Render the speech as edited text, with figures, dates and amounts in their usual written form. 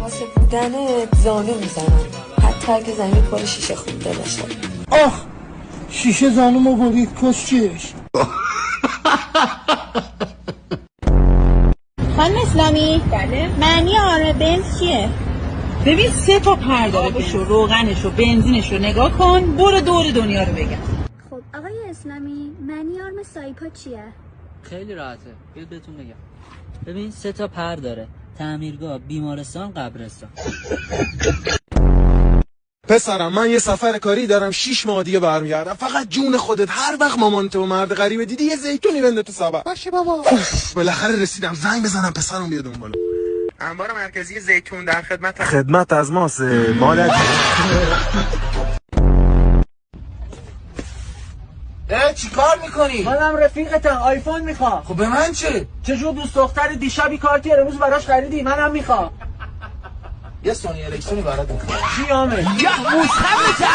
واسه بودنت زانو میزنم، حتی اگه زمین پر شیشه خونده باشه. آخ شیشه زانومو برید کشکش. خانم اسلامی بله معنی آره بنز چیه؟ ببین 3 تا پر داره، بشو روغنشو بنزینشو نگاه کن، برو دور دنیا رو بگم. خب آقای اسلامی معنی آرم سایپا چیه؟ خیلی راحته، بیاد بهتون بگم. ببین 3 تا پر داره: تعمیرگاه، بیمارستان، قبرستان. پسرم من یه سفر کاری دارم 6 ماه دیگه برمیگردم، فقط جون خودت هر وقت مامانت و مرد غریبه دیدی یه زیتونی بنده تو سبد. باشه بابا. بالاخره رسیدم، زنگ بزنم پسرم بیاد اون بالا. انبار مرکزی زیتون در خدمت از ماست مادر. چی کار میکنی؟ منم رفیقتم، آیفون میخوام. خب به من چه؟ چجور دوست دختر دیشبی کارتی امروز براش خریدی؟ منم میخوام. یه سونی الکترونی برات میخوام. چی آمه؟ موسخه